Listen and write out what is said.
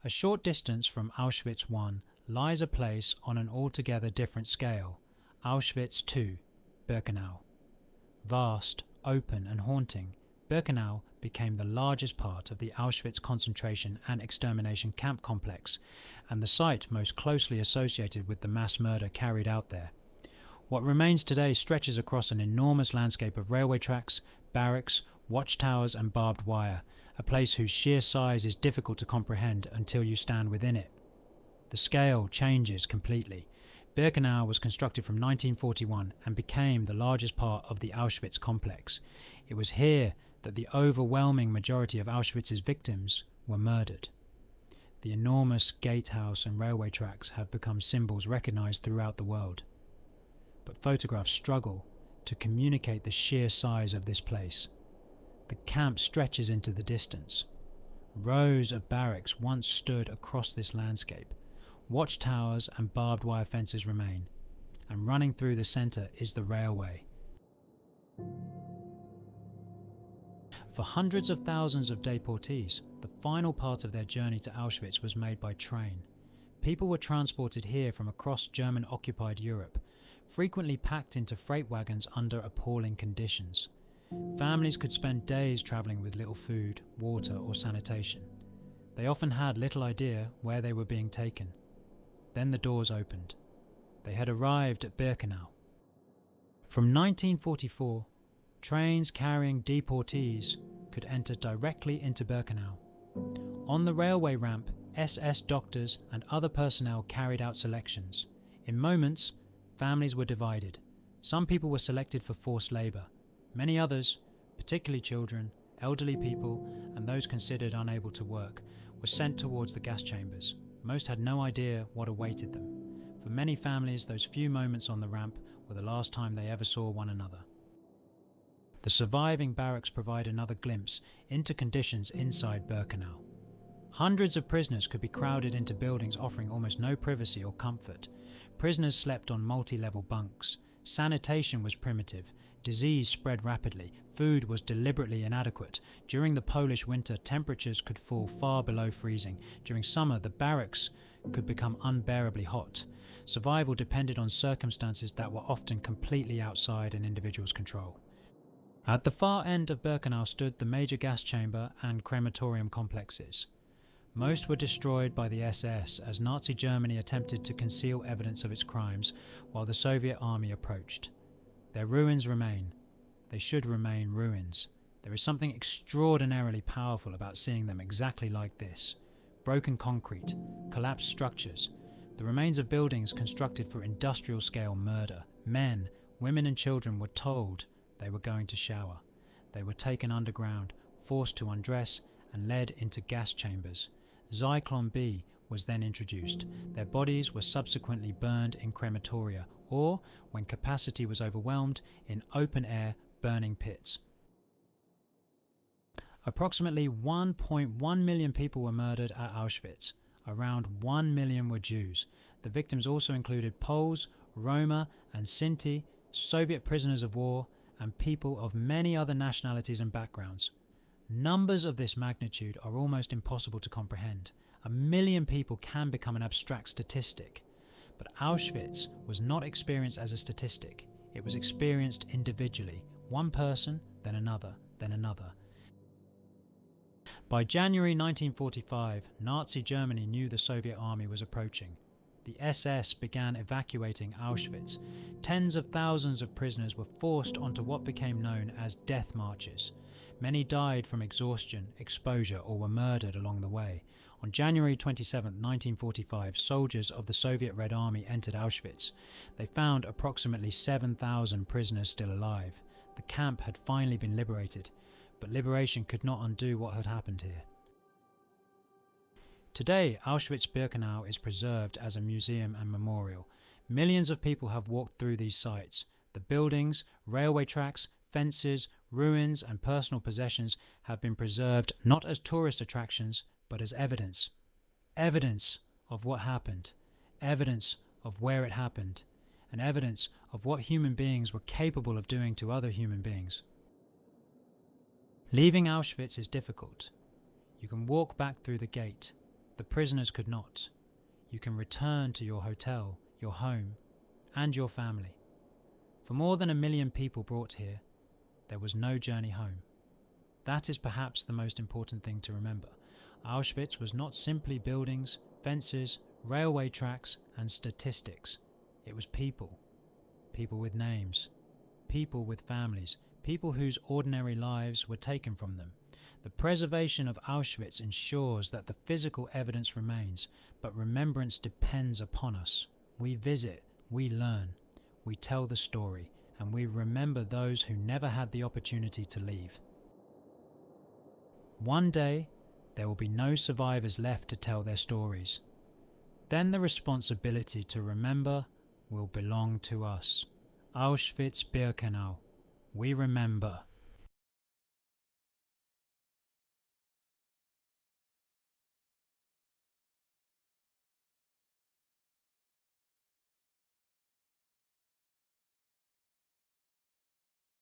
A short distance from Auschwitz I lies a place on an altogether different scale, Auschwitz II, Birkenau. Vast, open and haunting, Birkenau became the largest part of the Auschwitz concentration and extermination camp complex, and the site most closely associated with the mass murder carried out there. What remains today stretches across an enormous landscape of railway tracks, barracks, watchtowers and barbed wire, a place whose sheer size is difficult to comprehend until you stand within it. The scale changes completely. Birkenau was constructed from 1941 and became the largest part of the Auschwitz complex. It was here that the overwhelming majority of Auschwitz's victims were murdered. The enormous gatehouse and railway tracks have become symbols recognized throughout the world. But photographs struggle to communicate the sheer size of this place. The camp stretches into the distance. Rows of barracks once stood across this landscape. Watchtowers and barbed wire fences remain, and running through the centre is the railway. For hundreds of thousands of deportees, the final part of their journey to Auschwitz was made by train. People were transported here from across German-occupied Europe, frequently packed into freight wagons under appalling conditions. Families could spend days travelling with little food, water or sanitation. They often had little idea where they were being taken. Then the doors opened. They had arrived at Birkenau. From 1944, trains carrying deportees could enter directly into Birkenau. On the railway ramp, SS doctors and other personnel carried out selections. In moments, families were divided. Some people were selected for forced labour. Many others, particularly children, elderly people, and those considered unable to work, were sent towards the gas chambers. Most had no idea what awaited them. For many families, those few moments on the ramp were the last time they ever saw one another. The surviving barracks provide another glimpse into conditions inside Birkenau. Hundreds of prisoners could be crowded into buildings offering almost no privacy or comfort. Prisoners slept on multi-level bunks. Sanitation was primitive. Disease spread rapidly. Food was deliberately inadequate. During the Polish winter, temperatures could fall far below freezing. During summer, the barracks could become unbearably hot. Survival depended on circumstances that were often completely outside an individual's control. At the far end of Birkenau stood the major gas chamber and crematorium complexes. Most were destroyed by the SS as Nazi Germany attempted to conceal evidence of its crimes while the Soviet army approached. Their ruins remain. They should remain ruins. There is something extraordinarily powerful about seeing them exactly like this. Broken concrete, collapsed structures, the remains of buildings constructed for industrial-scale murder. Men, women and children were told they were going to shower. They were taken underground, forced to undress and led into gas chambers. Zyklon B was then introduced. Their bodies were subsequently burned in crematoria, or, when capacity was overwhelmed, in open-air burning pits. Approximately 1.1 million people were murdered at Auschwitz. Around 1 million were Jews. The victims also included Poles, Roma and Sinti, Soviet prisoners of war, and people of many other nationalities and backgrounds. Numbers of this magnitude are almost impossible to comprehend. 1 million people can become an abstract statistic. But Auschwitz was not experienced as a statistic. It was experienced individually, one person, then another, then another. By January 1945, Nazi Germany knew the Soviet army was approaching. The SS began evacuating Auschwitz. Tens of thousands of prisoners were forced onto what became known as death marches. Many died from exhaustion, exposure, or were murdered along the way. On January 27, 1945, soldiers of the Soviet Red Army entered Auschwitz. They found approximately 7,000 prisoners still alive. The camp had finally been liberated, but liberation could not undo what had happened here. Today, Auschwitz-Birkenau is preserved as a museum and memorial. Millions of people have walked through these sites. The buildings, railway tracks, fences, ruins and personal possessions have been preserved not as tourist attractions, but as evidence. Evidence of what happened. Evidence of where it happened. And evidence of what human beings were capable of doing to other human beings. Leaving Auschwitz is difficult. You can walk back through the gate. The prisoners could not. You can return to your hotel, your home, and your family. For more than 1 million people brought here, there was no journey home. That is perhaps the most important thing to remember. Auschwitz was not simply buildings, fences, railway tracks, and statistics. It was people. People with names. People with families. People whose ordinary lives were taken from them. The preservation of Auschwitz ensures that the physical evidence remains, but remembrance depends upon us. We visit, we learn, we tell the story, and we remember those who never had the opportunity to leave. One day, there will be no survivors left to tell their stories. Then the responsibility to remember will belong to us. Auschwitz Birkenau. We remember.